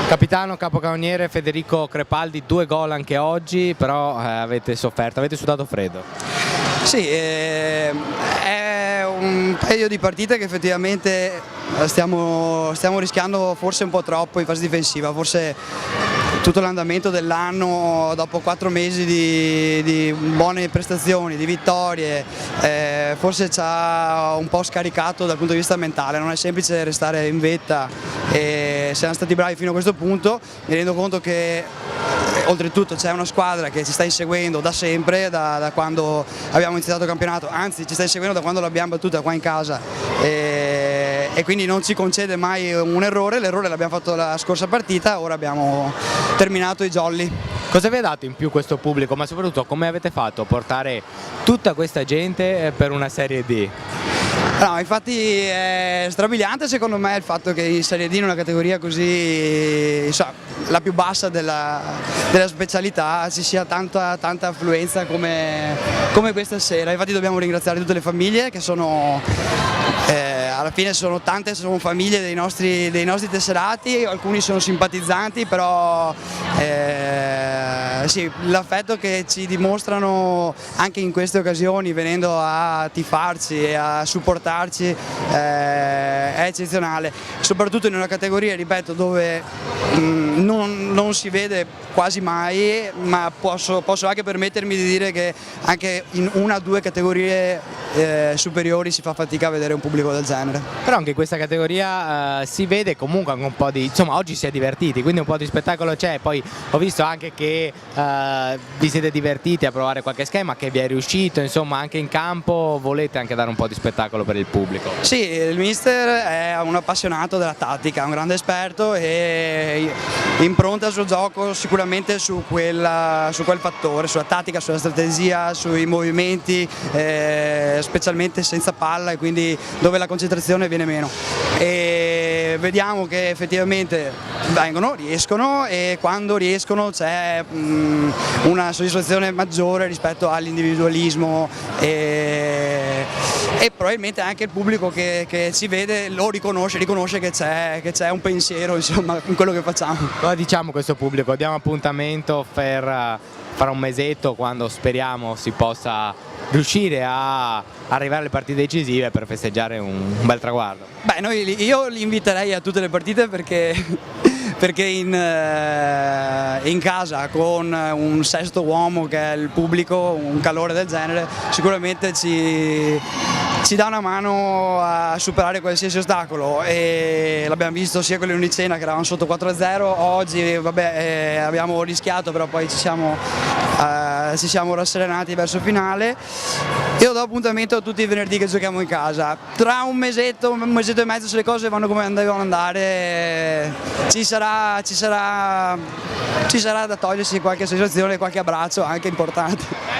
Capitano, capocannoniere Federico Crepaldi, 2 gol anche oggi, però avete sofferto, avete sudato freddo. Sì, è un paio di partite che effettivamente stiamo rischiando forse un po' troppo in fase difensiva, forse tutto l'andamento dell'anno dopo 4 mesi di buone prestazioni, di vittorie, forse ci ha un po' scaricato dal punto di vista mentale, non è semplice restare in vetta e siamo stati bravi fino a questo punto, mi rendo conto che oltretutto c'è una squadra che ci sta inseguendo da sempre, da quando abbiamo iniziato il campionato, anzi ci sta inseguendo da quando l'abbiamo battuta qua in casa e quindi non ci concede mai un errore, l'errore l'abbiamo fatto la scorsa partita, ora abbiamo terminato i jolly. Cosa vi ha dato in più questo pubblico, ma soprattutto come avete fatto a portare tutta questa gente per una Serie D? No, infatti è strabiliante secondo me il fatto che in Serie D, in una categoria così la più bassa della specialità, ci sia tanta affluenza come questa sera. Infatti dobbiamo ringraziare tutte le famiglie che sono alla fine sono tante, sono famiglie dei nostri tesserati, alcuni sono simpatizzanti, però sì, l'affetto che ci dimostrano anche in queste occasioni venendo a tifarci e a supportarci è eccezionale, soprattutto in una categoria, ripeto, dove non si vede quasi mai, ma posso anche permettermi di dire che anche in 1 o 2 categorie superiori si fa fatica a vedere un pubblico del genere. Però anche in questa categoria si vede comunque anche un po' di, insomma oggi si è divertiti, quindi un po' di spettacolo c'è, poi ho visto anche che vi siete divertiti a provare qualche schema che vi è riuscito, insomma anche in campo volete anche dare un po' di spettacolo per il pubblico. Sì, il mister è un appassionato della tattica, un grande esperto e impronta il suo gioco sicuramente su quel fattore, sulla tattica, sulla strategia, sui movimenti, specialmente senza palla e quindi dove la concentrazione viene meno. E vediamo che effettivamente riescono e quando riescono c'è una soddisfazione maggiore rispetto all'individualismo e probabilmente anche il pubblico che ci vede lo riconosce che c'è un pensiero, insomma, in quello che facciamo. Cosa diciamo a questo pubblico? Diamo appuntamento per fra un mesetto, quando speriamo si possa riuscire a arrivare alle partite decisive per festeggiare un bel traguardo. Beh, io li inviterei a tutte le partite perché in casa con un sesto uomo che è il pubblico, un calore del genere, sicuramente ci dà una mano a superare qualsiasi ostacolo e l'abbiamo visto sia con l'Unicena che eravamo sotto 4-0, oggi vabbè, abbiamo rischiato però poi ci siamo rasserenati verso il finale. Io do appuntamento a tutti i venerdì che giochiamo in casa, tra un mesetto e mezzo se le cose vanno come devono andare ci sarà da togliersi qualche sensazione, qualche abbraccio anche importante.